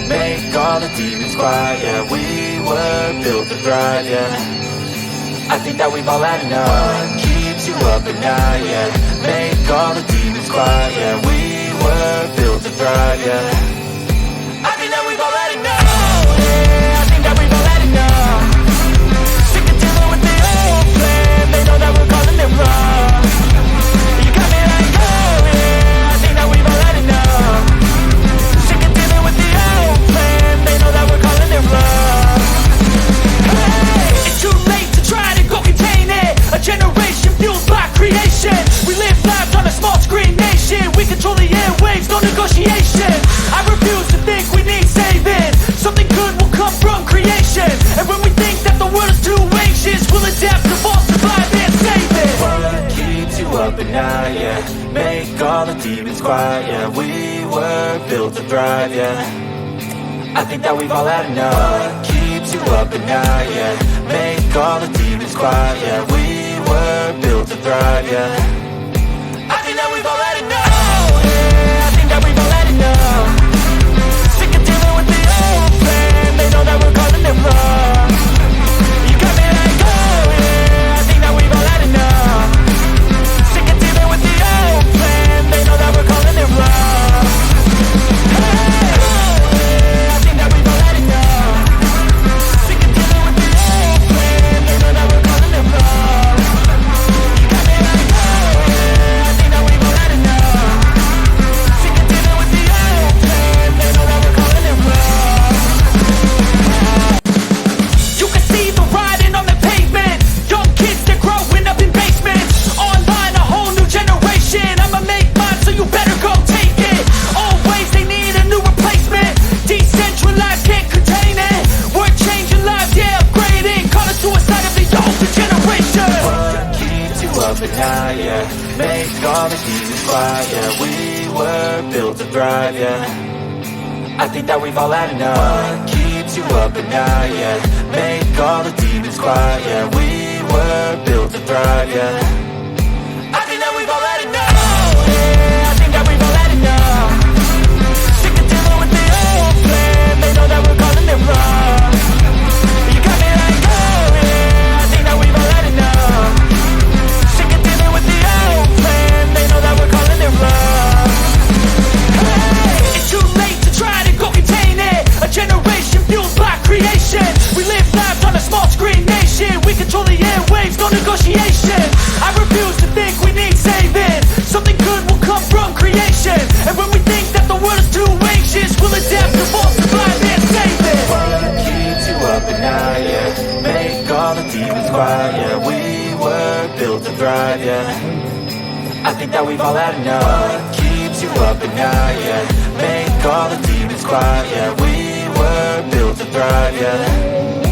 Make all the demons quiet, yeah. We were built to thrive, yeah. I think that we've all had enough. What keeps you up at night, yeah. Make all the demons quiet, yeah. We were built to thrive, yeah. I think that we've all had enough. Yeah, I think that we've all had enough. Sick of dealing with the old plan. They know that we're calling it wrong. You got me like, oh yeah, I think that we've all had enough. Sick of dealing with the old plan. They know that we're calling it wrong. Hey, it's too late to try to go contain it. A generation fueled by creation. We live lives on a small screen nation. We control the airwaves, no negotiation. I refuse to think we need saving. Something good will come from creation. And when we think that the world is too anxious, we'll adapt, evolve, survive and save it. What keeps you up at night, yeah. Make all the demons quiet, yeah. We were built to thrive, yeah. I think that we've all had enough. What keeps you up at night, yeah. Make all the demons quiet, yeah. We were built to thrive, yeah. I think that we've all had enough. Yeah, I think that we've all had enough. Sick of dealing with the old plan. They know that we're calling it wrong. You got me like, oh yeah, I think that we've all had enough. Sick of dealing with the old plan. They know that we're calling it wrong. Hey, oh yeah, I think that we've all had enough. Sick of dealing with the old plan. They know that we're calling it wrong. You got me like, oh yeah, I think that we've all had enough. Sick of dealing with the old plan. They know that we're calling it wrong. You can see the writing on the pavement. Young kids, they're growing up in basements. Online, a whole new generation. I'ma make mine, so you better go take it. Always they need a new replacement. Decentralized, can't contain it. We're changing lives, yeah, upgrading. Call it suicide of the older generation. What keeps you up at night, yeah. Make all the demons quiet, yeah. We were built to thrive, yeah. I think that we've all had enough. What keeps you up at night, yeah. Make all the demons quiet, yeah. We were built to thrive, yeah. I think that we've all had enough. Yeah, I think that we've all had enough. Sick of dealing with the old plan. They know that we're calling it wrong. You got me like, oh yeah, I think that we've all had enough. Sick of dealing with the old plan. They know that we're calling it wrong. Hey, it's too late to try to go contain it. A generation fueled by creation. We live lives on a small screen nation. We control the airwaves, no negotiation. I refuse to think we need saving. Something good will come from creation. And when we think that the world is too anxious, we'll adapt, evolve, survive and save it. What keeps you up at night, yeah. Make all the demons quiet, yeah. We were built to thrive, yeah. I think that we've all had enough. What keeps you up at night, yeah. Make all the demons quiet, yeah. We were built to thrive, yeah.